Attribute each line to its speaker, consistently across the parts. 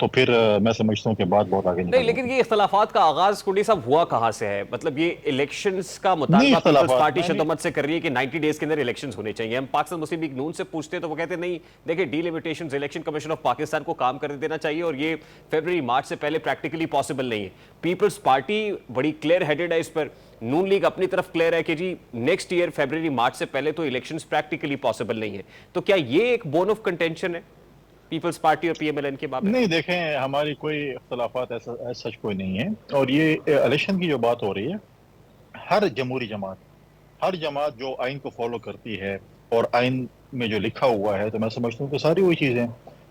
Speaker 1: تو پھر میں سمجھتا ہوں کہ بات بہت آگے
Speaker 2: نہیں،
Speaker 1: نکل جائے
Speaker 2: لیکن
Speaker 1: گی.
Speaker 2: یہ اختلافات کا آغاز کنڈی صاحب ہوا کہاں سے ہے؟ مطلب یہ الیکشنز کا
Speaker 1: نہیں
Speaker 2: مطالبہ پیپلز
Speaker 1: اختلافات
Speaker 2: پارٹی
Speaker 1: میں نہیں.
Speaker 2: شدت سے کر رہی ہے کہ 90 ڈیز کے اندر الیکشنز ہونے چاہیے. ہم پاکستان مسلم لیگ نون سے پوچھتے ہیں تو وہ کہتے ہیں نہیں دیکھیں the limitations election commission of Pakistan کو کام کر دینا چاہیے اور یہ فیبرری مارچ سے پہلے پریکٹیکلی پاسبل نہیں ہے. پیپلز پارٹی بڑی کلیئر ہیڈڈ ہے اس پر. نون لیگ اپنی طرف کلیئر ہے کہ جی نیکسٹ ایئر فیبرری مارچ سے پہلے تو الیکشنز پریکٹیکلی پاسبل نہیں ہے. تو کیا یہ ایک بون آف کنٹینشن ہے پیپلز پارٹی اور پی ایم ایل این کے مابین؟
Speaker 1: نہیں دیکھیں ہماری کوئی اختلافات ایسا سچ کوئی نہیں ہے. اور یہ الیکشن کی جو بات ہو رہی ہے، ہر جمہوری جماعت، ہر جماعت جو آئین کو فالو کرتی ہے اور آئین میں جو لکھا ہوا ہے، تو میں سمجھتا ہوں کہ ساری وہی چیزیں.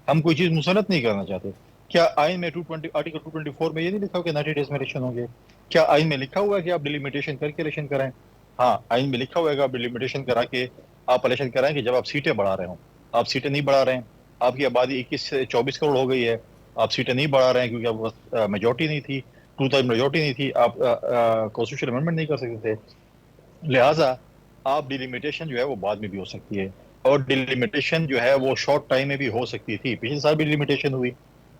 Speaker 1: ہم کوئی چیز مسلط نہیں کرنا چاہتے. کیا آئین میں آرٹیکل 224 میں یہ نہیں لکھا کہ 90 ڈیز میں الیکشن ہوں گے؟ کیا آئین میں لکھا ہوا ہے کہ آپ ڈیلیمیٹیشن کر کے الیکشن کرائیں؟ ہاں آئین میں لکھا ہوا ہے کہ آپ ڈیلیمیٹیشن کرا کے آپ الیکشن کرائیں کہ جب آپ سیٹیں بڑھا رہے ہوں. آپ سیٹیں نہیں بڑھا رہے ہیں، آپ کی آبادی 21 سے 24 کروڑ ہو گئی ہے، آپ سیٹیں نہیں بڑھا رہے ہیں کیونکہ آپ کے پاس میجورٹی نہیں تھی، 2/3 میجورٹی نہیں تھی، آپ کانسٹیٹیوشن امینڈمنٹ نہیں کر سکتے تھے. لہٰذا آپ ڈیلیمیٹیشن جو ہے وہ بعد میں بھی ہو سکتی ہے. اور ڈیلیمیٹیشن جو ہے وہ شارٹ ٹائم میں بھی ہو سکتی تھی. پچھلے سال بھی ڈیلیمیٹیشن ہوئی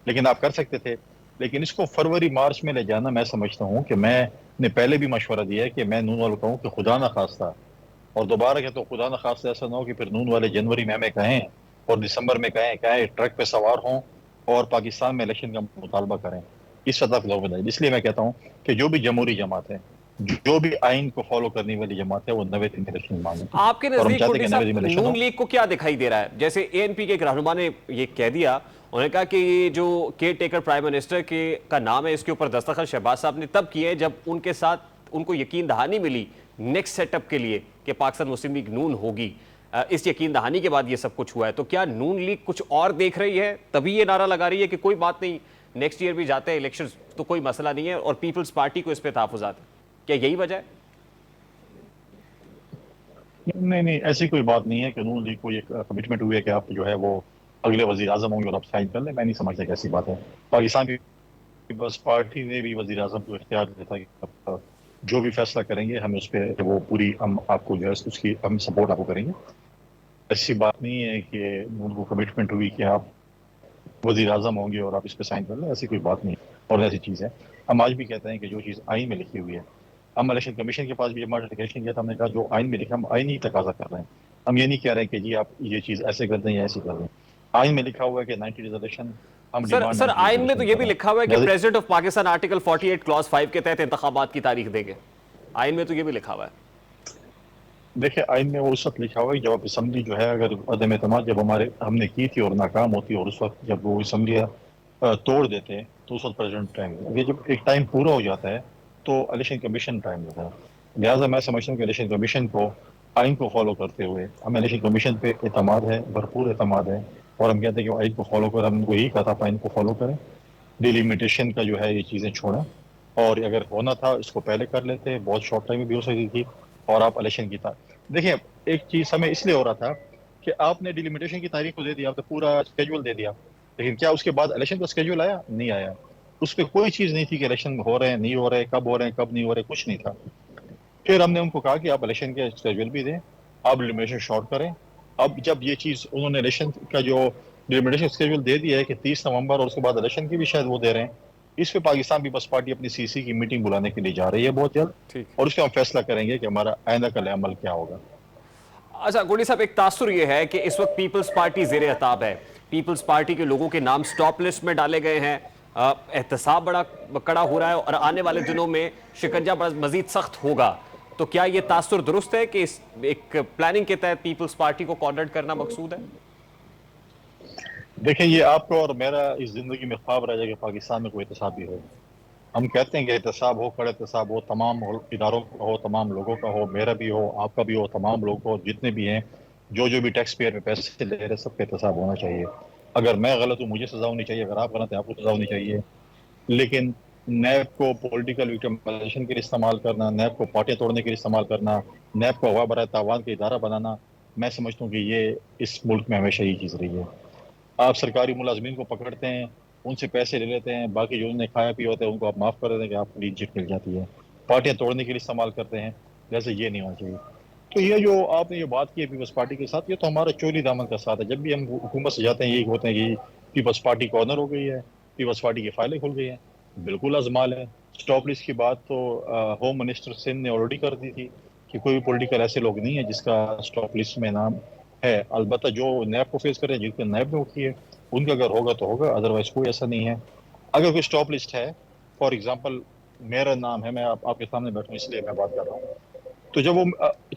Speaker 1: لیکن آپ کر سکتے تھے. لیکن اس کو فروری مارچ میں لے جانا، میں سمجھتا ہوں کہ میں نے پہلے بھی مشورہ دیا ہے کہ میں نون والوں کو کہوں کہ خدا نخواستہ، اور دوبارہ کہ تو خدا نخواستہ ایسا نہ ہو کہ پھر نون والے جنوری میں ہمیں کہیں اور دسمبر میں کہیں ٹرک پہ سوار ہوں اور پاکستان میں الیکشن کا مطالبہ کریں. اس سطح لوگ بتائیں. اس لیے میں کہتا ہوں کہ جو بھی جمہوری جماعت ہے، جو بھی آئین کو فالو کرنے والی جماعت ہے، وہ 90 دن میں الیکشن مانگیں.
Speaker 2: آپ کے
Speaker 1: اور ہم
Speaker 2: نزدیک
Speaker 1: چاہتے
Speaker 2: کنڈی
Speaker 1: ہیں کہ 90 دن
Speaker 2: صاحب
Speaker 1: میں الیکشن ہو.
Speaker 2: نون لیگ کو کیا دکھائی دے رہا ہے؟ جیسے اے این پی کے ایک رہنما نے یہ کہہ دیا، انہوں نے کہا کہ یہ جو کیئر ٹیکر پرائم منسٹر کا نام ہے، اس کے اوپر دستخط شہباز صاحب نے تب کیے جب ان کے ساتھ ان کو یقین دہانی ملی نیکسٹ سیٹ اپ کے لیے کہ پاکستان مسلم لیگ نون ہوگی. اس یقین دہانی کے بعد یہ سب کچھ ہوا ہے. تو کیا نون لیگ کچھ اور دیکھ رہی ہے تبھی یہ نعرہ لگا رہی ہے کہ کوئی بات نہیں نیکسٹ ایئر بھی جاتے ہیں الیکشن تو کوئی مسئلہ نہیں ہے، اور پیپلز پارٹی کو اس پہ تحفظات ہیں؟ کیا یہی وجہ ہے؟
Speaker 1: نہیں ایسی کوئی بات نہیں ہے کہ نون لیگ کو یہ کمٹمنٹ ہوئی ہے کہ آپ جو ہے وہ اگلے وزیر اعظم ہوں گے اور آپ سائن کر لیں. میں نہیں سمجھتا کہ ایسی بات ہے. پاکستان پیپلز پارٹی نے بھی وزیر اعظم کو اختیار دیا تھا کہ آپ جو بھی فیصلہ کریں گے ہم اس پہ وہ پوری ہم آپ کو جو ہے اس کی ہم سپورٹ آپ کو کریں گے. ایسی بات نہیں ہے کہ ان کو کمٹمنٹ ہوئی کہ آپ وزیر اعظم ہوں گے اور آپ اس پہ سائن کر لیں. ایسی کوئی بات نہیں اور ایسی چیز ہے. ہم آج بھی کہتے ہیں کہ جو چیز آئین میں لکھی ہوئی ہے، ہم الیکشن کمیشن کے پاس بھی جب الیکشن کیا تھا، ہم نے کہا جو آئین میں لکھا ہم آئین ہی تقاضا کر رہے ہیں. ہم یہ نہیں کہہ رہے کہ جی آپ یہ چیز ایسے کر دیں یا ایسے کر دیں. آئین میں لکھا ہوا ہے کہ 90 ڈیز الیکشن، ہم ڈیمانڈ
Speaker 2: سر
Speaker 1: 90 ڈیز
Speaker 2: آئین میں تو
Speaker 1: الیکشن
Speaker 2: یہ
Speaker 1: کر
Speaker 2: بھی
Speaker 1: رہے
Speaker 2: لکھا ہوا ہے کہ
Speaker 1: ہیں.
Speaker 2: President of Pakistan article 48 class 5 کے تحت انتخابات کی تاریخ دے گے. آئین میں تو یہ بھی لکھا ہوا ہے.
Speaker 1: دیکھیں آئین میں وہ اس وقت لکھا ہوا ہے جب اسمبلی جو ہے اگر عدم اعتماد جب ہم نے کی تھی اور ناکام ہوتی، اور اس وقت جب وہ اسمبلی توڑ دیتے تو اس وقت پریزیڈنٹ ٹائم. یہ جب ایک ٹائم پورا ہو جاتا ہے تو الیکشن کمیشن ٹائم ہوتا ہے. لہٰذا میں سمجھتا ہوں کہ الیکشن کمیشن کو آئین کو فالو کرتے ہوئے ہمیں الیکشن کمیشن پہ اعتماد ہے، بھرپور اعتماد ہے. اور ہم کہتے ہیں کہ آئین کو فالو کریں. ہم کو یہی کہا تھا آئین کو فالو کریں، ڈیلیمیٹیشن کا جو ہے یہ چیزیں چھوڑیں. اور اگر ہونا تھا اس کو پہلے کر لیتے، بہت شارٹ ٹائم میں بھی ہو سکتی تھی. اور آپ الیکشن کی دیکھیں ایک چیز ہمیں اس لیے ہو رہا تھا کہ آپ نے ڈیلیمیٹیشن کی تاریخ کو دے دیا، آپ نے پورا اسکیجول دے دیا، لیکن کیا اس کے بعد الیکشن کا اسکیجول آیا؟ نہیں آیا. اس پہ کوئی چیز نہیں تھی کہ الیکشن ہو رہے ہیں نہیں ہو رہے، کب ہو رہے ہیں کب نہیں ہو رہے، کچھ نہیں تھا. پھر ہم نے ان کو کہا کہ آپ الیکشن کے اسکیجول بھی دیں، آپ ڈیلیمیٹیشن شارٹ کریں. اب جب یہ چیز انہوں نے الیکشن کا جو ڈیلیمیٹیشن اسکیجول دے دیا ہے کہ 30 نومبر اور اس کے بعد الیکشن کی بھی شاید وہ دے رہے ہیں، اس پہ پاکستان پیپلز پارٹی اپنی سی سی کی میٹنگ بلانے کے لیے جا رہی ہے بہت جلد.
Speaker 2: ٹھیک.
Speaker 1: اور اس پہ ہم فیصلہ کریں گے کہ ہمارا آئندہ کا عمل کیا ہوگا.
Speaker 2: اچھا گوڑی صاحب، ایک تاثر یہ ہے کہ اس وقت پیپلز پارٹی زیر عتاب ہے. پیپلز پارٹی کے لوگوں کے نام سٹاپ لسٹ میں ڈالے گئے ہیں. احتساب بڑا کڑا ہو رہا ہے اور آنے والے دنوں میں شکنجہ مزید سخت ہوگا. تو کیا یہ تاثر درست ہے کہ ایک پلاننگ کے تحت پیپلز پارٹی کو کارنرڈ کرنا مقصود ہے؟
Speaker 1: دیکھیں یہ آپ کو اور میرا اس زندگی میں خواب رہ جائے کہ پاکستان میں کوئی احتساب بھی ہو. ہم کہتے ہیں کہ احتساب ہو، کڑا احتساب ہو، تمام اداروں کا ہو، تمام لوگوں کا ہو، میرا بھی ہو، آپ کا بھی ہو، تمام لوگوں کو جتنے بھی ہیں جو بھی ٹیکس پیئر میں پیسے لے رہے سب کا احتساب ہونا چاہیے. اگر میں غلط ہوں مجھے سزا ہونی چاہیے، اگر آپ غلط ہیں آپ کو سزا ہونی چاہیے. لیکن نیب کو پولیٹیکل وکٹمائزیشن کے لیے استعمال کرنا، نیب کو پارٹیاں توڑنے کے لیے استعمال کرنا، نیب کو اغوا برائے تاوان کا ادارہ بنانا، میں سمجھتا ہوں کہ یہ اس ملک میں ہمیشہ یہ چیز رہی ہے. آپ سرکاری ملازمین کو پکڑتے ہیں، ان سے پیسے لے لیتے ہیں، باقی جو انہوں نے کھایا پیا ہوتا ہے ان کو آپ معاف کر دیتے ہیں کہ آپ کو کلین چٹ مل جاتی ہے. پارٹیاں توڑنے کے لیے استعمال کرتے ہیں، جیسے یہ نہیں ہونا چاہیے. تو یہ جو آپ نے یہ بات کی ہے پیپلز پارٹی کے ساتھ، یہ تو ہمارا چولی دامن کا ساتھ ہے. جب بھی ہم حکومت سے جاتے ہیں یہی ہوتے ہیں کہ پیپلز پارٹی کارنر ہو گئی ہے، پیپلز پارٹی کی فائلیں کھل گئی ہیں، بالکل ازمال ہے. اسٹاپ لسٹ کی بات تو ہوم منسٹر سندھ نے آلریڈی کر دی تھی کہ کوئی پولیٹیکل ایسے لوگ نہیں ہیں جس کا اسٹاپ لسٹ میں نام ہے. البتہ جو نیب کو فیس کرے، جن کے نیب میں اٹھی ہے، ان کا اگر ہوگا تو ہوگا، ادروائز کوئی ایسا نہیں ہے. اگر کوئی اسٹاپ لسٹ ہے، فار ایگزامپل میرا نام ہے، میں آپ کے سامنے بیٹھا ہوں اس لیے میں بات کر رہا ہوں، تو جب وہ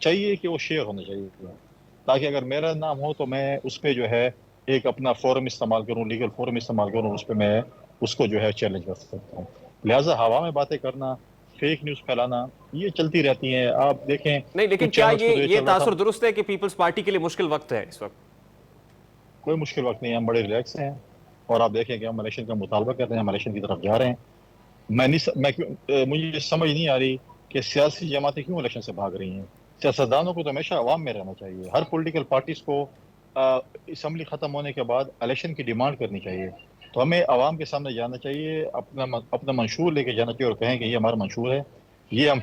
Speaker 1: چاہیے کہ وہ شیئر ہونا چاہیے، تاکہ اگر میرا نام ہو تو میں اس پہ جو ہے ایک اپنا فورم استعمال کروں، لیگل فورم استعمال کروں، اس پہ میں اس کو جو ہے چیلنج کر سکتا ہوں. لہٰذا ہوا میں باتیں کرنا، فیک نیوز پھیلانا، یہ چلتی رہتی ہیں. آپ دیکھیں
Speaker 2: نہیں، لیکن
Speaker 1: کچھ
Speaker 2: کیا
Speaker 1: چینلز پہ تو یہ
Speaker 2: یہ
Speaker 1: چل رہا تھا.
Speaker 2: تاثر درست ہے کہ پیپلز پارٹی کے لیے مشکل وقت ہے اس وقت؟
Speaker 1: کوئی مشکل وقت نہیں ہے، ہم بڑے ریلیکس ہیں، اور آپ دیکھیں کہ ہم الیکشن کا مطالبہ کر رہے ہیں، ہم الیکشن کی طرف جا رہے ہیں. مجھے سمجھ نہیں آ رہی کہ سیاسی جماعتیں کیوں الیکشن سے بھاگ رہی ہیں. سیاستدانوں کو تو ہمیشہ عوام میں رہنا چاہیے. ہر پولیٹیکل پارٹیز کو اسمبلی ختم ہونے کے بعد الیکشن کی ڈیمانڈ کرنی چاہیے. تو ہمیں عوام کے سامنے جانا چاہیے، اپنا منشور لے کے جانا چاہیے اور کہیں کہ یہ ہمارا منشور ہے، یہ ہم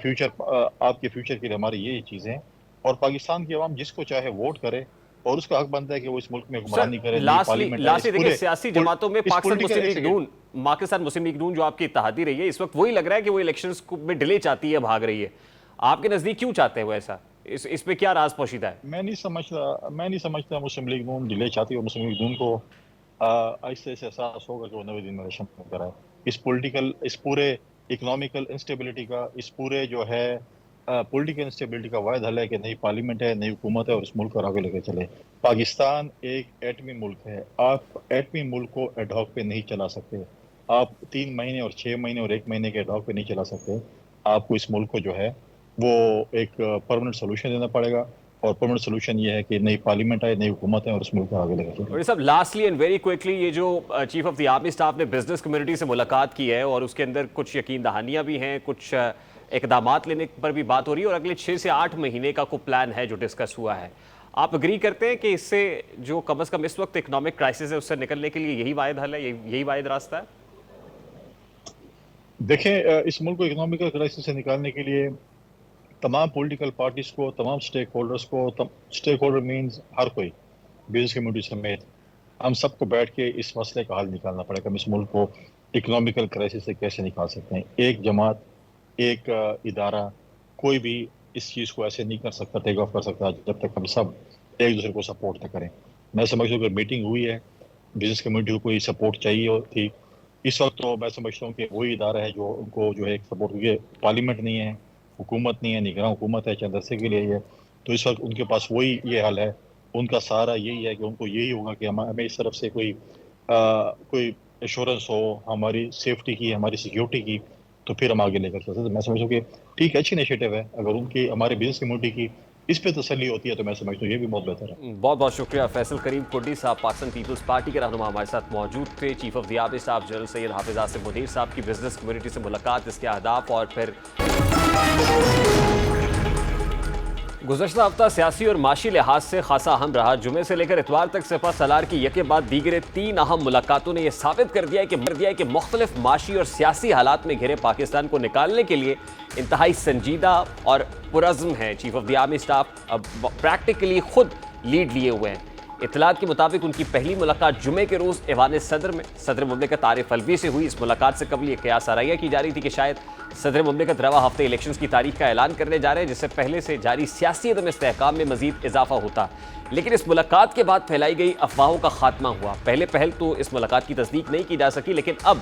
Speaker 1: آپ کے فیوچر کے لیے ہماری یہ چیزیں ہیں. اور پاکستان کی عوام جس کو چاہے ووٹ کرے، اور اس کا حق بنتا ہے کہ وہ اس ملک میں
Speaker 2: سر
Speaker 1: حکمرانی کرے. نئی
Speaker 2: لاسٹلی
Speaker 1: پارلیمنٹ ہے،
Speaker 2: دیکھیں، سیاسی جماعتوں میں پاکستان مسلم لیگ نون جو آپ کی اتحادی رہی ہے، اس وقت وہی لگ رہا ہے کہ وہ الیکشنز میں ڈیلے چاہتی ہے، بھاگ رہی ہے. آپ کے نزدیک کیوں چاہتے ہیں وہ ایسا؟ اس پہ کیا راز پوشیدہ ہے؟
Speaker 1: میں نہیں سمجھتا مسلم لیگ نون ڈیلے چاہتی ہے. مسلم لیگ نون کو آہستہ سے احساس ہوگا کہ وہ 90 دن میں الیکشن کرائے. اس پورے اکنامیکل انسٹیبلٹی کا، اس پورے جو ہے پولیٹیکل انسٹیبلٹی کا واحد حل ہے کہ نئی پارلیمنٹ ہے، نئی حکومت ہے، اور اس ملک کو آگے لے کے چلے. پاکستان ایک ایٹمی ملک ہے. آپ ایٹمی ملک کو ایڈ ہاک پہ نہیں چلا سکتے. آپ 3 مہینے اور 6 مہینے اور 1 مہینے کے ایڈ ہاک پہ نہیں چلا سکتے. آپ کو اس ملک کو جو ہے وہ ایک پرماننٹ سولوشن دینا پڑے گا، اور پرماننٹ سولوشن یہ ہے کہ نئی پارلیمنٹ آئے، نئی حکومت ہے، اور اس ملک کو آگے لے کے چلے.
Speaker 2: اور صاحب لاسٹلی اینڈ ویری کوئکلی، یہ جو chief of the army staff نے بزنس کمیونٹی سے ملاقات کی ہے، اور اس کے اندر کچھ یقین دہانیاں بھی ہیں، کچھ اقدامات لینے پر بھی بات ہو رہی ہے، اور اگلے 6 سے 8 مہینے کا کوئی پلان ہے جو ڈسکس ہوا ہے. آپ اگری کرتے ہیں کہ اس سے جو کم از کم اس وقت اکنامک کرائسس ہے اس سے نکلنے کے لیے یہی واحد حل ہے، یہی واحد راستہ ہے؟
Speaker 1: دیکھیں، اس ملک کو اکنامیکل کرائسس سے نکالنے کے لیے تمام پولیٹیکل پارٹیز کو، تمام سٹیک ہولڈرز کو، سٹیک ہولڈر مینز ہر کوئی، بزنس کمیونٹی سمیت، ہم سب کو بیٹھ کے اس مسئلے کا حل نکالنا پڑے گا. ہم اس ملک کو اکنامیکل کرائسس سے کیسے نکال سکتے ہیں. ایک جماعت، ایک ادارہ، کوئی بھی اس چیز کو ایسے نہیں کر سکتا، ٹیک آف کر سکتا جب تک ہم سب ایک دوسرے کو سپورٹ نہ کریں. میں سمجھتا ہوں کہ میٹنگ ہوئی ہے، بزنس کمیونٹی کو کوئی سپورٹ چاہیے تھی. اس وقت تو میں سمجھتا ہوں کہ وہی ادارہ ہے جو ان کو جو ہے ایک سپورٹ، کیونکہ پارلیمنٹ نہیں ہے، حکومت نہیں ہے، نگراں حکومت ہے چند عرصے کے لیے ہے، تو اس وقت ان کے پاس وہی یہ حل ہے. ان کا سہارا یہی ہے کہ ان کو یہی ہوگا کہ ہمیں اس طرف سے کوئی ایشورنس ہو ہماری سیفٹی کی، ہماری سیکیورٹی کی، تو پھر ہم آگے لے کر چلتے. میں سمجھتا ہوں کہ ٹھیک ہے، اچھی انیشیٹو ہے. اگر ان کی ہمارے بزنس کمیونٹی کی اس پہ تسلی ہوتی ہے تو میں سمجھتا ہوں یہ بھی بہت بہتر ہے.
Speaker 2: بہت بہت شکریہ. فیصل کریم کرڈی صاحب پاکستان پیپلز پارٹی کے رہنما ہمارے ساتھ موجود تھے. چیف آف دی آرمی صاحب جنرل سید حافظ آصف منیر صاحب کی بزنس کمیونٹی سے ملاقات، اس کے اہداف، اور پھر گزشتہ ہفتہ سیاسی اور معاشی لحاظ سے خاصا اہم رہا. جمعے سے لے کر اتوار تک سپہ سالار کی یکے بعد دیگرے 3 اہم ملاقاتوں نے یہ ثابت کر دیا ہے کہ مختلف معاشی اور سیاسی حالات میں گھرے پاکستان کو نکالنے کے لیے انتہائی سنجیدہ اور پرعزم ہے. Chief of the army staff اب پریکٹیکلی خود لیڈ لیے ہوئے ہیں. اطلاعات کے مطابق ان کی پہلی ملاقات جمعے کے روز ایوان صدر میں صدر مملکت عارف الوی سے ہوئی. اس ملاقات سے قبل یہ قیاس آرائیاں کی جا رہی تھی کہ شاید صدر مملکت رواں ہفتے الیکشنز کی تاریخ کا اعلان کرنے جا رہے ہیں، جس سے پہلے سے جاری سیاسی عدم استحکام میں مزید اضافہ ہوتا. لیکن اس ملاقات کے بعد پھیلائی گئی افواہوں کا خاتمہ ہوا. پہل تو اس ملاقات کی تصدیق نہیں کی جا سکی، لیکن اب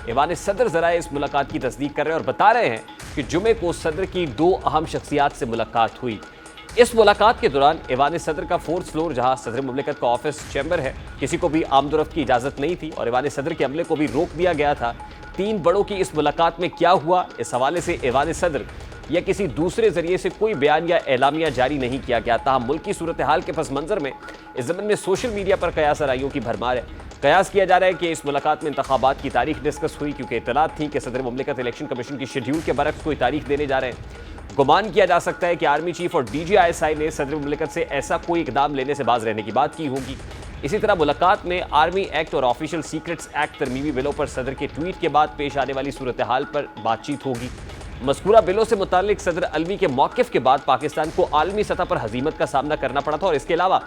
Speaker 2: ایوان صدر ذرائع اس ملاقات کی تصدیق کر رہے ہیں اور بتا رہے ہیں کہ جمعے کو صدر کی 2 اہم شخصیات سے ملاقات ہوئی. اس ملاقات کے دوران ایوان صدر کا 4th فلور، جہاں صدر مملکت کا آفس چیمبر ہے، کسی کو بھی آمد و رفت کی اجازت نہیں تھی، اور ایوان صدر کے عملے کو بھی روک دیا گیا تھا. 3 بڑوں کی اس ملاقات میں کیا ہوا، اس حوالے سے ایوان صدر یا کسی دوسرے ذریعے سے کوئی بیان یا اعلامیہ جاری نہیں کیا گیا. تاہم ملکی صورتحال کے پس منظر میں اس ضمن میں سوشل میڈیا پر قیاس آرائیوں کی بھرمار ہے. قیاس کیا جا رہا ہے کہ اس ملاقات میں انتخابات کی تاریخ ڈسکس ہوئی، کیونکہ اطلاعات تھیں کہ صدر مملکت الیکشن کمیشن کی شیڈیول کے برعکس کوئی تاریخ دینے جا رہے ہیں. گمان کیا جا سکتا ہے کہ آرمی چیف اور DGISI نے صدر مملکت سے ایسا کوئی اقدام لینے سے باز رہنے کی بات کی ہوگی. اسی طرح ملاقات میں آرمی ایکٹ اور آفیشل سیکرٹس ایکٹ ترمیمی بلوں پر صدر کے ٹویٹ کے بعد پیش آنے والی صورتحال پر بات چیت ہوگی. مذکورہ بلوں سے متعلق صدر الوی کے موقف کے بعد پاکستان کو عالمی سطح پر ہزیمت کا سامنا کرنا پڑا تھا، اور اس کے علاوہ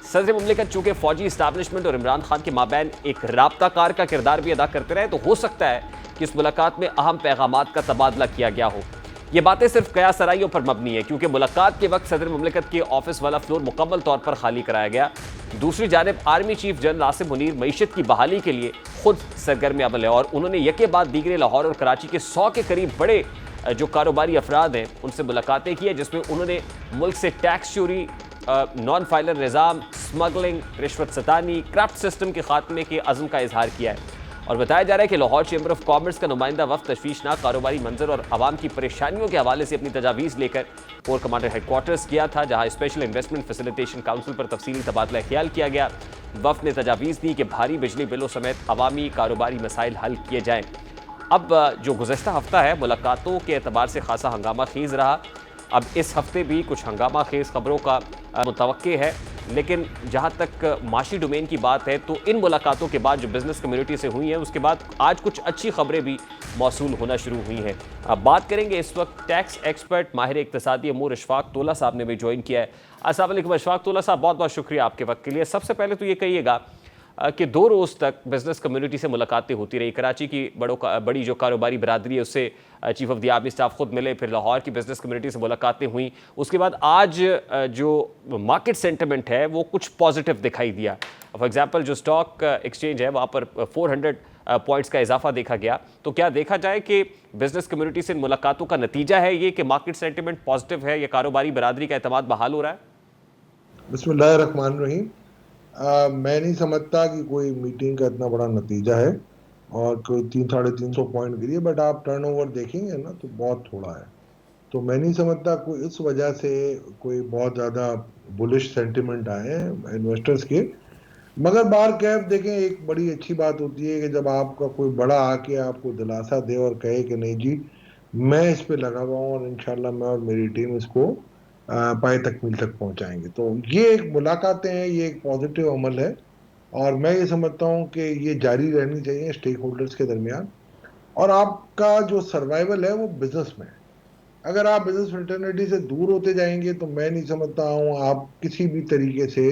Speaker 2: صدر مملکت چونکہ فوجی اسٹیبلشمنٹ اور عمران خان کے مابین ایک رابطہ کار کا کردار بھی ادا کرتے رہے، تو ہو سکتا ہے کہ اس ملاقات میں اہم پیغامات کا تبادلہ کیا گیا ہو۔ یہ باتیں صرف قیاس آرائیوں پر مبنی ہے، کیونکہ ملاقات کے وقت صدر مملکت کے آفس والا فلور مکمل طور پر خالی کرایا گیا۔ دوسری جانب army chief general Asim Munir معیشت کی بحالی کے لیے خود سرگرم عمل ہے، اور انہوں نے یکے بعد دیگرے لاہور اور کراچی کے 100 کے قریب بڑے جو کاروباری افراد ہیں ان سے ملاقاتیں کی ہیں، جس میں انہوں نے ملک سے ٹیکس چوری، نان فائلر نظام، سمگلنگ، رشوت ستانی، کرپٹ سسٹم کے خاتمے کے عزم کا اظہار کیا ہے۔ اور بتایا جا رہا ہے کہ لاہور چیمبر آف کامرس کا نمائندہ وفد تشویشناک کاروباری منظر اور عوام کی پریشانیوں کے حوالے سے اپنی تجاویز لے کر کور کمانڈر ہیڈ کوارٹرز گیا تھا، جہاں اسپیشل انویسٹمنٹ فیسیلیٹیشن کاؤنسل پر تفصیلی تبادلہ خیال کیا گیا۔ وفد نے تجاویز دی کہ بھاری بجلی بلوں سمیت عوامی کاروباری مسائل حل کیے جائیں۔ اب جو گزشتہ ہفتہ ہے ملاقاتوں کے اعتبار سے خاصا ہنگامہ خیز رہا، اب اس ہفتے بھی کچھ ہنگامہ خیز خبروں کا متوقع ہے، لیکن جہاں تک معاشی ڈومین کی بات ہے تو ان ملاقاتوں کے بعد جو بزنس کمیونٹی سے ہوئی ہیں اس کے بعد آج کچھ اچھی خبریں بھی موصول ہونا شروع ہوئی ہیں۔ اب بات کریں گے اس وقت ٹیکس ایکسپرٹ ماہر اقتصادی امور اشفاق طولہ صاحب نے بھی جوائن کیا ہے۔ السلام علیکم اشفاق طولہ صاحب، بہت بہت شکریہ آپ کے وقت کے لیے۔ سب سے پہلے تو یہ کہیے گا کہ 2 روز تک بزنس کمیونٹی سے ملاقاتیں ہوتی رہی، کراچی کی بڑی جو کاروباری برادری ہے اس سے chief of the army staff خود ملے، پھر لاہور کی بزنس کمیونٹی سے ملاقاتیں ہوئیں، اس کے بعد آج جو مارکیٹ سینٹیمنٹ ہے وہ کچھ پازیٹیو دکھائی دیا۔ فار ایگزامپل جو اسٹاک ایکسچینج ہے وہاں پر 400 پوائنٹس کا اضافہ دیکھا گیا، تو کیا دیکھا جائے کہ بزنس کمیونٹی سے ملاقاتوں کا نتیجہ ہے یہ کہ مارکیٹ سینٹیمنٹ پازیٹیو ہے یا کاروباری برادری کا اعتماد بحال ہو رہا ہے؟
Speaker 3: بسم اللہ الرحمن الرحیم۔ میں نہیں سمجھتا کہ کوئی میٹنگ کا اتنا بڑا نتیجہ ہے اور کوئی 300-350 پوائنٹ گری ہے، بٹ آپ ٹرن اوور دیکھیں گے نا تو بہت تھوڑا ہے، تو میں نہیں سمجھتا کوئی اس وجہ سے کوئی بہت زیادہ بلش سینٹیمنٹ آئے ہیں انویسٹرز کے۔ مگر بار کیف دیکھیں، ایک بڑی اچھی بات ہوتی ہے کہ جب آپ کا کوئی بڑا آ کے آپ کو دلاسا دے اور کہے کہ نہیں جی میں اس پہ لگا ہوا ہوں اور انشاءاللہ میں اور میری ٹیم اس کو پائے تکمیل تک پہنچائیں گے، تو یہ ایک ملاقاتیں ہیں، یہ ایک پازیٹیو عمل ہے اور میں یہ سمجھتا ہوں کہ یہ جاری رہنی چاہیے اسٹیک ہولڈرز کے درمیان۔ اور آپ کا جو سروائیول ہے وہ بزنس میں ہے، اگر آپ بزنس فریٹرنیٹی سے دور ہوتے جائیں گے تو میں نہیں سمجھتا ہوں آپ کسی بھی طریقے سے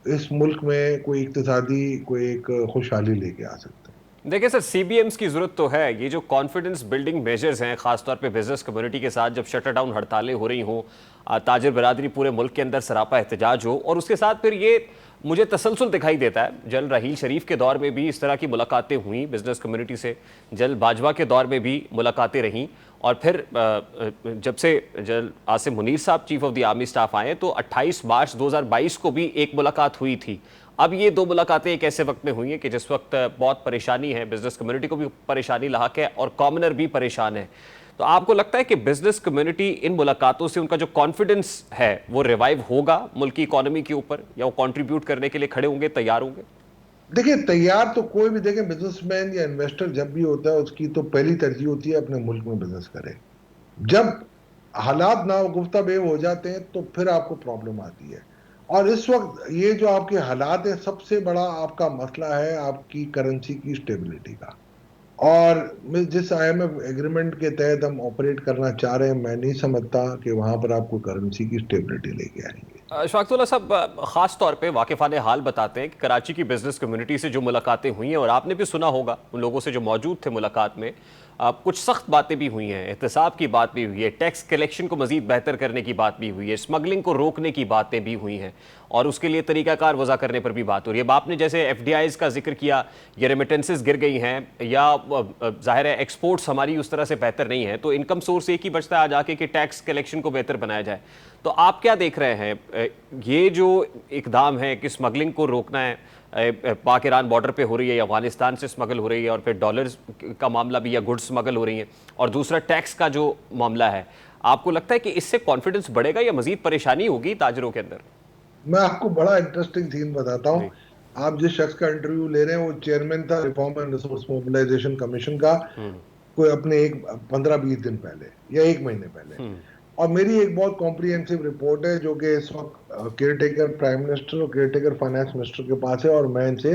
Speaker 3: اس ملک میں کوئی اقتصادی کوئی ایک خوشحالی لے کے آ سکتے ہیں۔
Speaker 2: دیکھیں سر، سی بی ایمز کی ضرورت تو ہے، یہ جو کانفیڈنس بلڈنگ میجرز ہیں خاص طور پہ بزنس کمیونٹی کے ساتھ جب شٹر ڈاؤن ہڑتالیں ہو رہی ہوں، تاجر برادری پورے ملک کے اندر سراپا احتجاج ہو، اور اس کے ساتھ پھر یہ مجھے تسلسل دکھائی دیتا ہے۔ جنرل رحیل شریف کے دور میں بھی اس طرح کی ملاقاتیں ہوئیں بزنس کمیونٹی سے، جنرل باجوہ کے دور میں بھی ملاقاتیں رہیں، اور پھر جب سے جنرل عاصم منیر صاحب chief of the army staff آئے تو 28 مارچ 2022 کو بھی ایک ملاقات ہوئی تھی۔ اب یہ 2 ملاقاتیں ایک ایسے وقت میں ہوئی ہیں کہ جس وقت بہت پریشانی ہے، بزنس کمیونٹی کو بھی پریشانی لاحق ہے اور کامنر بھی پریشان ہے، تو آپ کو لگتا ہے کہ بزنس کمیونٹی ان ملاقاتوں سے ان کا جو کانفیڈنس ہے وہ ریوائیو ہوگا ملکی اکانومی کے اوپر، یا وہ کنٹریبیوٹ کرنے کے لیے کھڑے ہوں گے، تیار ہوں گے؟
Speaker 3: دیکھیں تیار تو کوئی بھی، دیکھیں بزنس مین یا انویسٹر جب بھی ہوتا ہے اس کی تو پہلی ترجیح ہوتی ہے اپنے ملک میں بزنس کرے۔ جب حالات ناگفتہ بے ہو جاتے ہیں تو پھر آپ کو پرابلم آتی ہے، اور اس وقت یہ جو آپ کے حالات ہیں سب سے بڑا آپ کا مسئلہ ہے آپ کی کرنسی کی اسٹیبلٹی کا، اور جس آئی ایم ایف ایگریمنٹ کے تحت ہم آپریٹ کرنا چاہ رہے ہیں میں نہیں سمجھتا کہ وہاں پر آپ کو کرنسی کی اسٹیبلٹی لے کے آئیں گے۔
Speaker 2: اشفاق طولہ صاحب، خاص طور پہ واقفان حال بتاتے ہیں کہ کراچی کی بزنس کمیونٹی سے جو ملاقاتیں ہوئی ہیں، اور آپ نے بھی سنا ہوگا ان لوگوں سے جو موجود تھے ملاقات میں، کچھ سخت باتیں بھی ہوئی ہیں، احتساب کی بات بھی ہوئی ہے، ٹیکس کلیکشن کو مزید بہتر کرنے کی بات بھی ہوئی ہے، اسمگلنگ کو روکنے کی باتیں بھی ہوئی ہیں، اور اس کے لیے طریقہ کار وضع کرنے پر بھی بات ہو رہی ہے۔ اب آپ نے جیسے ایف ڈی آئیز کا ذکر کیا، یا ریمیٹنسز گر گئی ہیں، یا ظاہر ہے ایکسپورٹس ہماری اس طرح سے بہتر نہیں ہیں، تو انکم سورس ایک ہی بچتا ہے آج آ کے کہ ٹیکس کلیکشن کو بہتر بنایا جائے، تو آپ کیا دیکھ رہے ہیں یہ جو اقدام ہے کہ اسمگلنگ کو روکنا ہے، پاک ایران بارڈر پہ ہو رہی ہے، افغانستان سے اسمگل ہو رہی ہے، اور پھر ڈالرز کا معاملہ بھی، یا گڈ اسمگل ہو رہی ہیں، اور دوسرا ٹیکس کا جو معاملہ ہے، آپ کو لگتا ہے کہ اس سے کانفیڈنس بڑھے گا یا مزید پریشانی ہوگی تاجروں کے اندر؟
Speaker 3: میں آپ کو بڑا انٹرسٹنگ سین بتاتا ہوں۔
Speaker 2: جی
Speaker 3: آپ جس شخص کا انٹرویو لے رہے ہیں وہ چیئرمین تھا reform and resource mobilisation commission کا، کوئی اپنے 15-20 دن پہلے یا 1 مہینے پہلے، اور میری ایک بہت کمپریہنسو رپورٹ ہے جو کہ اس وقت کیئر ٹیکر پرائم منسٹر اور کیئر ٹیکر فائنانس منسٹر کے پاس ہے، اور میں ان سے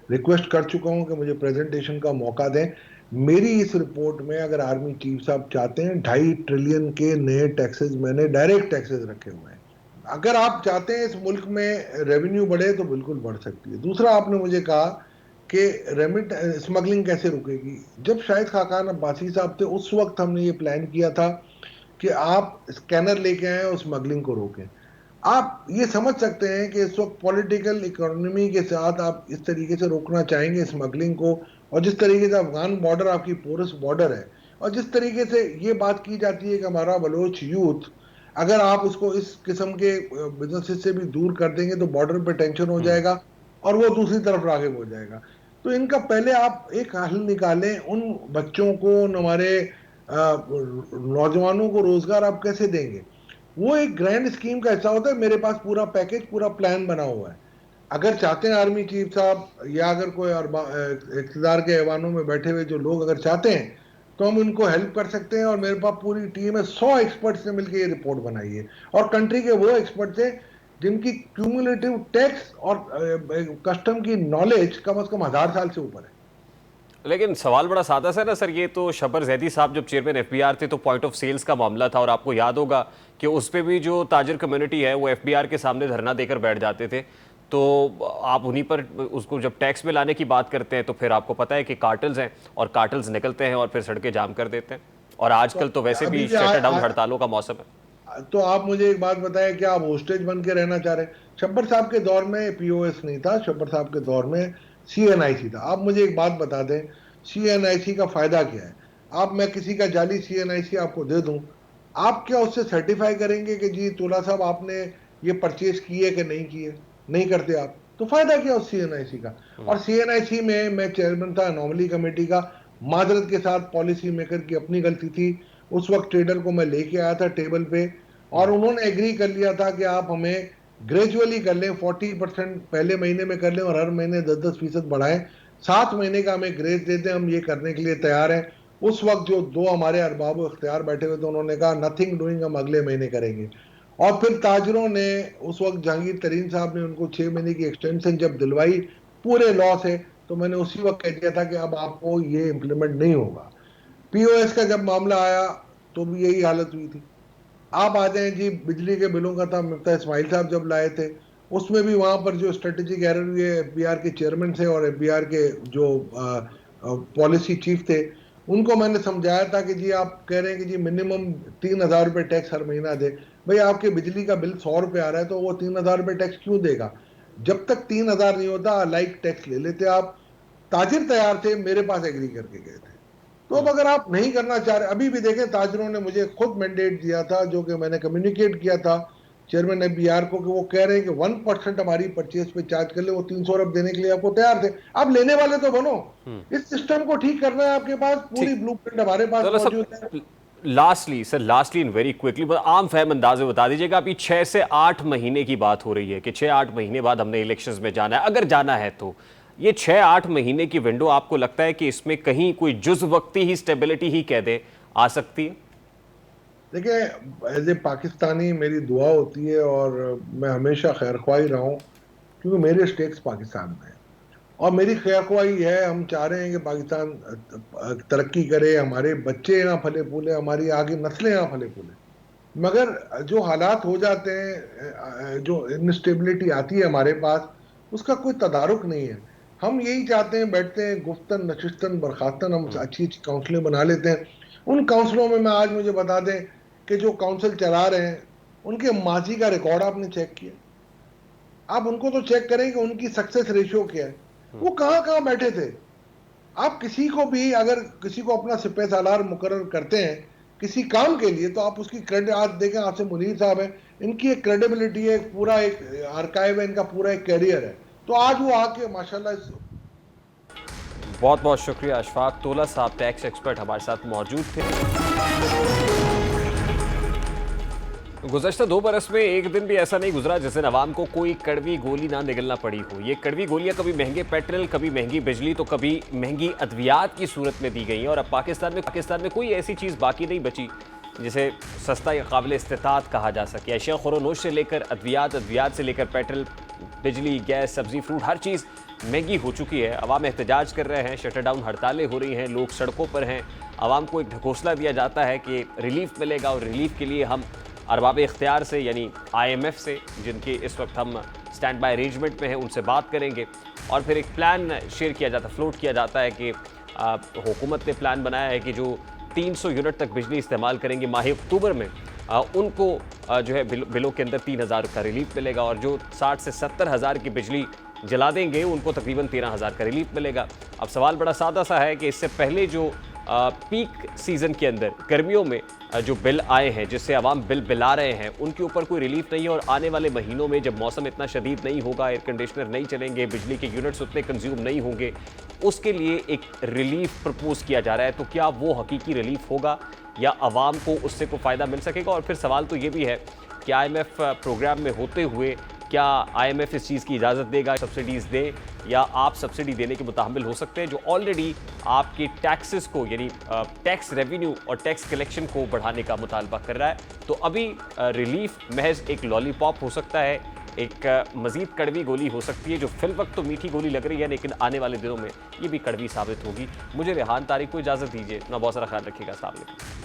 Speaker 3: ریکویسٹ کر چکا ہوں کہ مجھے پریزنٹیشن کا موقع دیں۔ میری اس رپورٹ میں اگر آرمی چیف صاحب چاہتے ہیں 2.5 ٹریلین کے نئے ٹیکسز میں نے ڈائریکٹ ٹیکسز رکھے ہوئے ہیں، اگر آپ چاہتے ہیں اس ملک میں ریونیو بڑھے تو بالکل بڑھ سکتی ہے. دوسرا آپ نے مجھے کہا کہ اسمگلنگ کیسے رکے گی. جب شاہد خاقان عباسی صاحب تھے اس وقت ہم نے یہ پلان کیا تھا کہ آپ اسکینر لے کے آئیں اور اسمگلنگ کو روکیں. آپ یہ سمجھ سکتے ہیں کہ اس وقت پولیٹیکل اکانومی کے ساتھ آپ اس طریقے سے روکنا چاہیں گے اسمگلنگ کو, اور جس طریقے سے افغان بارڈر آپ کی پورس بارڈر ہے, اور جس طریقے سے یہ بات کی جاتی ہے کہ ہمارا بلوچ یوتھ, اگر آپ اس کو اس قسم کے بزنس سے بھی دور کر دیں گے تو بارڈر پہ ٹینشن ہو جائے گا اور وہ دوسری طرف راغب ہو جائے گا. تو ان کا پہلے آپ ایک حل نکالیں, ان بچوں کو, ان ہمارے نوجوانوں کو روزگار آپ کیسے دیں گے. وہ ایک گرینڈ اسکیم کا حصہ ہوتا ہے. میرے پاس پورا پیکج, پورا پلان بنا ہوا ہے. اگر چاہتے ہیں آرمی چیف صاحب یا اگر کوئی اقتدار کے ایوانوں میں بیٹھے ہوئے جو لوگ اگر چاہتے ہیں تو ہم ان کو ہیلپ کر سکتے ہیں, اور میرے پاس پوری ٹیم ہے. 100 ایکسپرٹس نے مل کے یہ رپورٹ بنائی ہے, اور کنٹری کے وہ ایکسپرٹس ہیں جن کی کیومولیٹو ٹیکس اور کسٹم کی نالج کم از کم 1000 سال سے اوپر ہے.
Speaker 2: لیکن سوال بڑا سادہ سا نا سر, یہ تو شبر زیدی صاحب جب چیئرمین ایف بی آر تھے تو پوائنٹ آف سیلز کا معاملہ تھا, اور آپ کو یاد ہوگا کہ اس پہ بھی جو تاجر کمیونٹی ہے وہ ایف بی آر کے سامنے دھرنا دے کر بیٹھ جاتے تھے. تو آپ انہی پر اس کو جب ٹیکس میں لانے کی بات کرتے ہیں تو پھر آپ کو پتہ ہے کہ کارٹلز ہیں, اور کارٹلز نکلتے ہیں اور پھر سڑکیں جام کر دیتے ہیں, اور آج کل تو ویسے بھی شٹر ڈاؤن ہڑتالوں کا موسم ہے.
Speaker 3: تو آپ مجھے ایک بات بتائیں, کیا آپ ہوسٹیج بن کے رہنا چاہ رہے ہیں؟ شبر صاحب کے دور میں پی او ایس نہیں تھا, شبر صاحب کے دور میں سی این آئی سی تھا. آپ مجھے ایک بات بتا دیں, سی این آئی سی کا فائدہ کیا ہے؟ آپ, میں کسی کا جعلی سی این آئی سی آپ کو دے دوں, آپ کیا اس سے سرٹیفائی کریں گے کہ جی تولا صاحب آپ نے یہ پرچیز کی ہے کہ نہیں کی ہے؟ نہیں کرتے آپ. تو فائدہ کیا اس سی این آئی سی کا؟ اور سی این آئی سی میں چیئرمین تھا انوملی کمیٹی کا. معذرت کے ساتھ پالیسی میکر کی اپنی غلطی تھی. اس وقت ٹریڈر کو میں لے کے آیا تھا ٹیبل پہ, اور انہوں نے ایگری کر لیا تھا کہ آپ ہمیں گریجولی کر لیں, 40% پہلے مہینے میں کر لیں اور ہر مہینے 10% بڑھائیں, 7 مہینے کا ہمیں گریس دیتے ہیں, ہم یہ کرنے کے لیے تیار ہیں. اس وقت جو 2 ہمارے ارباب و اختیار بیٹھے ہوئے تھے انہوں نے کہا نتھنگ ڈوئنگ, ہم اگلے مہینے کریں گے. اور پھر تاجروں نے اس وقت جہانگیر ترین صاحب نے ان کو 6 مہینے کی ایکسٹینشن جب دلوائی پورے لا سے, تو میں نے اسی وقت کہہ دیا تھا کہ اب آپ کو یہ امپلیمنٹ نہیں ہوگا. پی او ایس کا جب معاملہ آیا تو بھی یہی حالت ہوئی تھی. آپ آ جائیں جی, بجلی کے بلوں کا تھا, مفتا اسماعیل صاحب جب لائے تھے اس میں بھی وہاں پر جو اسٹریٹجک ایرر ہوئی ہے, ایف بی آر کے چیئرمین تھے اور ایف بی آر کے جو پالیسی چیف تھے, ان کو میں نے سمجھایا تھا کہ جی آپ کہہ رہے ہیں کہ جی منیمم 3000 روپے ٹیکس ہر مہینہ دے. بھئی آپ کے بجلی کا بل 100 روپے آ رہا ہے تو وہ 3000 روپے ٹیکس کیوں دے گا؟ جب تک 3000 نہیں ہوتا لائک ٹیکس لے لیتے آپ. تاجر تیار تھے, میرے پاس ایگری کر کے گئے تھے. تو اب اگر آپ نہیں کرنا چاہ رہے, ابھی بھی دیکھیں تاجروں نے مجھے خود مینڈیٹ دیا تھا جو کہ میں نے کمیونیکیٹ کیا تھا چیئرمین ایف بی آر کو, کہ وہ کہہ رہے ہیں کہ 1% ہماری پرچیز پہ چارج کر لے, وہ 300 ارب دینے کے لیے آپ کو تیار تھے. آپ لینے والے تو بنو, اس سسٹم کو ٹھیک کرنا ہے. آپ کے پاس پوری بلو پرنٹ ہمارے پاس موجود ہے.
Speaker 2: لاسٹلی ویری کوئکلی عام فہم انداز میں بتا دیجیے گا, ابھی 6 سے 8 مہینے کی بات ہو رہی ہے کہ 6-8 مہینے بعد ہم نے الیکشنز میں جانا ہے. اگر جانا ہے تو یہ 6-8 مہینے کی ونڈو آپ کو لگتا ہے کہ اس میں کہیں کوئی جز وقتی ہی اسٹیبلٹی ہی کہہ دے آ سکتی ہے؟
Speaker 3: دیکھیں ایز اے پاکستانی میری دعا ہوتی ہے اور میں ہمیشہ خیر خواہی رہا ہوں, کیونکہ میرے سٹیکس پاکستان میں ہیں اور میری خیر خواہی ہے. ہم چاہ رہے ہیں کہ پاکستان ترقی کرے, ہمارے بچے یہاں پھلے پھولے, ہماری آگے نسلیں یہاں پھلے پھولے. مگر جو حالات ہو جاتے ہیں, جو انسٹیبلٹی آتی ہے ہمارے پاس, اس کا کوئی تدارک نہیں ہے. ہم یہی چاہتے ہیں, بیٹھتے ہیں گفتن نشستن برخاستن, ہم اچھی اچھی کاؤنسلیں بنا لیتے ہیں. ان کاؤنسلوں میں آج مجھے بتا دیں کہ جو کاؤنسل چلا رہے ہیں ان کے ماضی کا ریکارڈ آپ نے چیک کیا؟ آپ ان کو تو چیک کریں کہ ان کی سکسیس ریشیو کیا ہے, وہ کہاں کہاں بیٹھے تھے. آپ کسی کو بھی اگر کسی کو اپنا سپہ سالار مقرر کرتے ہیں کسی کام کے لیے, تو آپ اس کی کریڈٹ, آج دیکھیں آپ سے منیر صاحب ہیں, ان کی ایک کریڈیبلٹی ہے, پورا ایک آرکائیو ہے, ان کا پورا ایک کیریئر ہے. تو آج وہ آ کے ماشاءاللہ.
Speaker 2: بہت بہت شکریہ اشفاق تولا صاحب, ٹیکس ایکسپرٹ ہمارے ساتھ موجود تھے. گزشتہ 2 برس میں ایک دن بھی ایسا نہیں گزرا جس دن عوام کو کوئی کڑوی گولی نہ نگلنا پڑی ہو. یہ کڑوی گولیاں کبھی مہنگے پیٹرول, کبھی مہنگی بجلی, تو کبھی مہنگی ادویات کی صورت میں دی گئی ہیں. اور اب پاکستان میں کوئی ایسی چیز باقی نہیں بچی جسے سستا یا قابل استطاعت کہا جا سکے. اشیاء خور و نوش سے لے کر ادویات سے لے کر پیٹرول, بجلی, گیس, سبزی, فروٹ, ہر چیز مہنگی ہو چکی ہے. عوام احتجاج کر رہے ہیں, شٹر ڈاؤن ہڑتالیں ہو رہی ہیں, لوگ سڑکوں پر ہیں. عوام کو ایک ڈھکوسلا دیا جاتا ہے کہ ریلیف ملے گا, اور ریلیف کے لیے ہم ارباب اختیار سے یعنی IMF سے، جن کے اس وقت ہم سٹینڈ بائی ارینجمنٹ میں ہیں، ان سے بات کریں گے، اور پھر ایک پلان شیئر کیا جاتا ہے، فلوٹ کیا جاتا ہے کہ حکومت نے پلان بنایا ہے کہ جو 300 یونٹ تک بجلی استعمال کریں گے ماہ اکتوبر میں، ان کو جو ہے بلوں کے اندر 3,000 کا ریلیف ملے گا، اور جو 60 سے 70,000 کی بجلی جلا دیں گے ان کو تقریباً 13,000 کا ریلیف ملے گا۔ اب سوال بڑا سادہ سا ہے کہ اس سے پہلے جو پیک سیزن کے اندر گرمیوں میں جو بل آئے ہیں، جس سے عوام بل بلا رہے ہیں، ان کے اوپر کوئی ریلیف نہیں ہے، اور آنے والے مہینوں میں جب موسم اتنا شدید نہیں ہوگا، ایئر کنڈیشنر نہیں چلیں گے، بجلی کے یونٹس اتنے کنزیوم نہیں ہوں گے، اس کے لیے ایک ریلیف پرپوز کیا جا رہا ہے۔ تو کیا وہ حقیقی ریلیف ہوگا یا عوام کو اس سے کوئی فائدہ مل سکے گا؟ اور پھر سوال تو یہ بھی ہے کہ IMF پروگرام میں ہوتے ہوئے کیا IMF اس چیز کی اجازت دے گا سبسڈیز دے، یا آپ سبسڈی دینے کے متحمل ہو سکتے ہیں جو آلریڈی آپ کی ٹیکسز کو یعنی ٹیکس ریونیو اور ٹیکس کلیکشن کو بڑھانے کا مطالبہ کر رہا ہے؟ تو ابھی ریلیف محض ایک لالی پاپ ہو سکتا ہے، ایک مزید کڑوی گولی ہو سکتی ہے، جو فی الوقت تو میٹھی گولی لگ رہی ہے، لیکن آنے والے دنوں میں یہ بھی کڑوی ثابت ہوگی۔ مجھے ریحان طارق کو اجازت دیجیے، اپنا بہت سارا خیال رکھیے گا، السلام علیکم۔